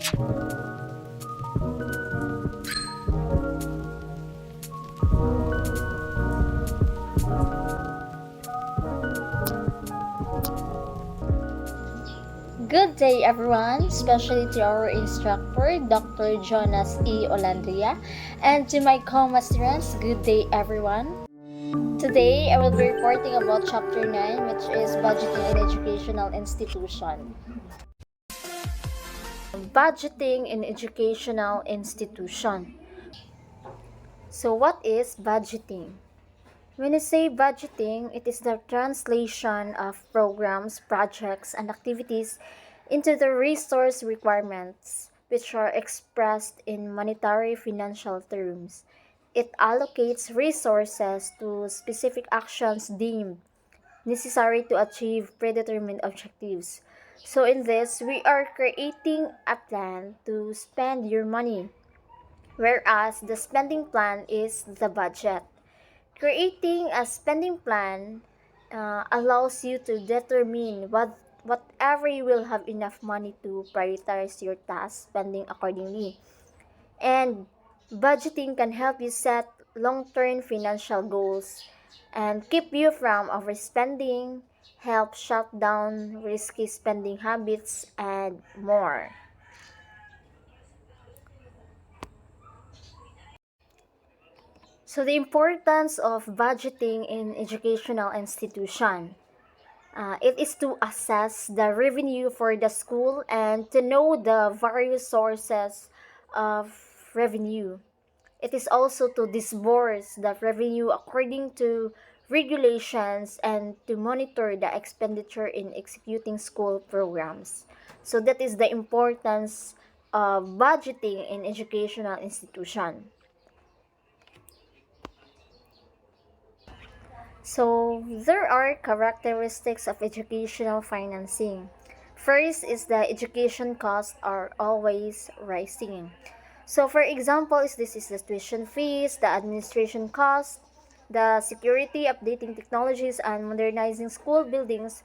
Good day, everyone, especially to our instructor, Dr. Jonas E. Olandria, and to my co-masterants, good day, everyone. Today, I will be reporting about Chapter 9, which is Budgeting in Educational Institution. Budgeting in Educational Institution. So, what is budgeting? When you say budgeting, it is the translation of programs, projects, and activities into the resource requirements, which are expressed in monetary financial terms. It allocates resources to specific actions deemed necessary to achieve predetermined objectives. So, in this, we are creating a plan to spend your money, whereas the spending plan is the budget. Creating a spending plan allows you to determine whatever you will have enough money to prioritize your task spending accordingly. And budgeting can help you set long-term financial goals and keep you from overspending, help shut down risky spending habits, and more. So the importance of budgeting in educational institution. It is to assess the revenue for the school and to know the various sources of revenue. It is also to disburse the revenue according to regulations and to monitor the expenditure in executing school programs. So that is the importance of budgeting in educational institution. So, there are characteristics of educational financing. First is the education costs are always rising. So, for example, this is the tuition fees, the administration costs, the security, updating technologies, and modernizing school buildings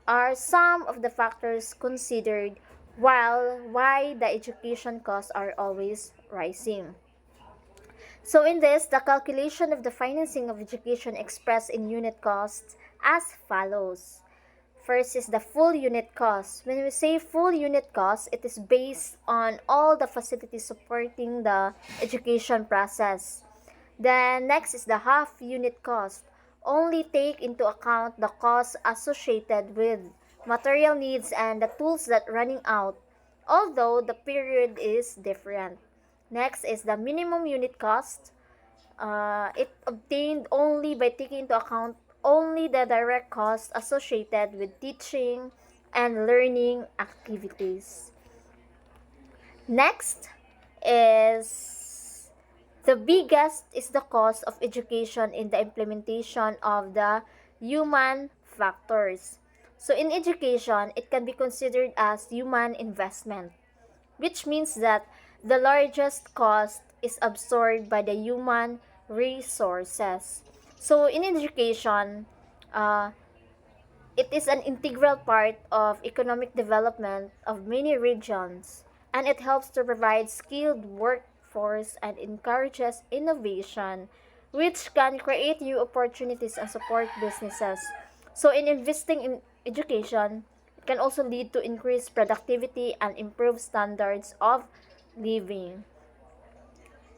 are some of the factors considered while why the education costs are always rising. So in this, the calculation of the financing of education expressed in unit costs as follows. First is the full unit cost. When we say full unit cost, it is based on all the facilities supporting the education process. Then next is the half unit cost. Only take into account the costs associated with material needs and the tools that running out, although the period is different. Next is the minimum unit cost. It obtained only by taking into account only the direct costs associated with teaching and learning activities. Next is the biggest is the cost of education in the implementation of the human factors. So in education, it can be considered as human investment, which means that the largest cost is absorbed by the human resources. So in education, uh, it is an integral part of economic development of many regions, and it helps to provide skilled workforce and encourages innovation, which can create new opportunities and support businesses. So in investing in education, it can also lead to increased productivity and improved standards of living.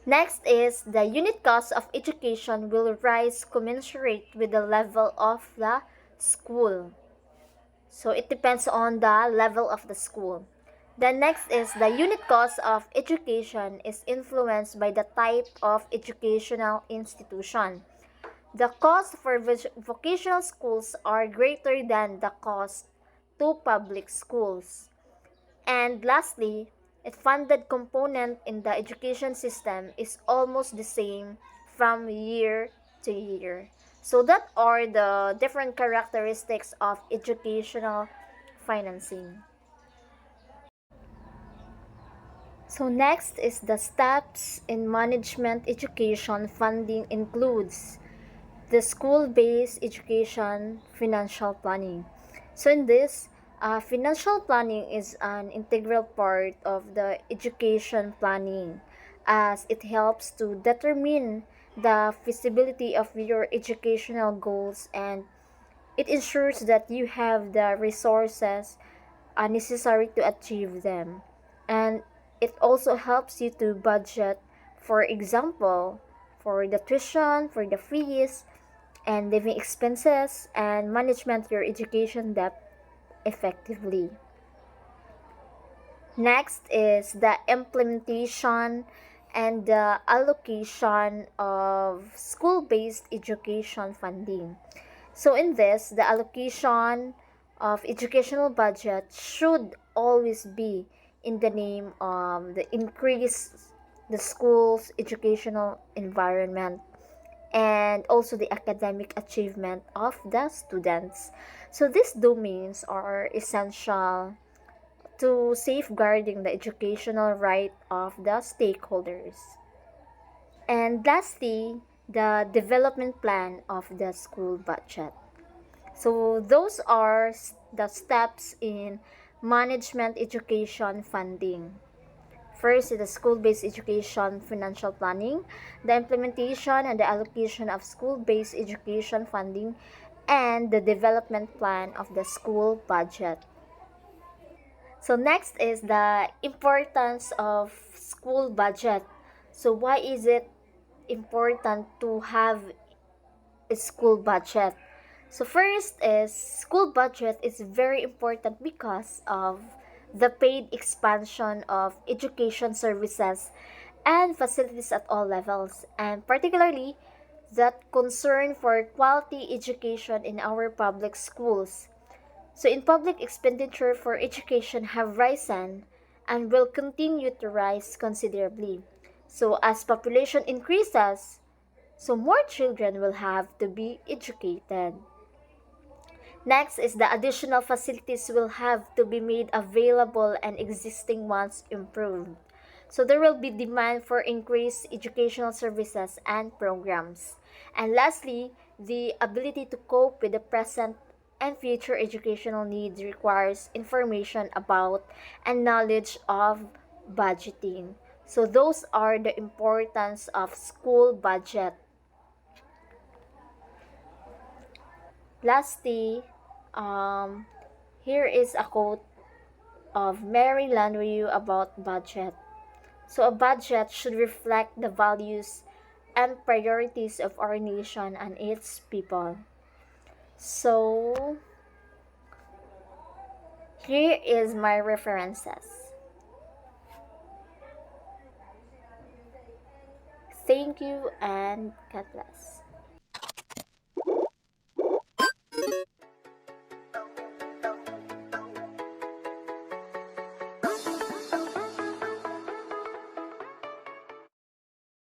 Next is the unit cost of education will rise commensurate with the level of the school. So it depends on the level of the school. The next is the unit cost of education is influenced by the type of educational institution. The cost for vocational schools are greater than the cost to public schools. And lastly, a funded component in the education system is almost the same from year to year. So that are the different characteristics of educational financing. So next is the steps in management education funding includes the school-based education financial planning. So in this, Financial planning is an integral part of the education planning as it helps to determine the feasibility of your educational goals, and it ensures that you have the resources necessary to achieve them. And it also helps you to budget, for example, for the tuition, for the fees, and living expenses, and management your education debt effectively. Next is the implementation and the allocation of school-based education funding. So in this, the allocation of educational budget should always be in the name of the increase the school's educational environment and also the academic achievement of the students. So these domains are essential to safeguarding the educational right of the stakeholders. And lastly, the development plan of the school budget. So those are the steps in management education funding. First is the school-based education financial planning, the implementation and the allocation of school-based education funding, and the development plan of the school budget. So next is the importance of school budget. So why is it important to have a school budget? So first is school budget is very important because of the paid expansion of education services and facilities at all levels, and particularly that concern for quality education in our public schools. So in public expenditure for education have risen and will continue to rise considerably. So as population increases, so more children will have to be educated. Next is the additional facilities will have to be made available and existing ones improved. So there will be demand for increased educational services and programs. And lastly, the ability to cope with the present and future educational needs requires information about and knowledge of budgeting. So those are the importance of school budget. Lastly, um, here is a quote of Mary Landrieu about budget. So a budget should reflect the values and priorities of our nation and its people. So here is my references. Thank you and God bless.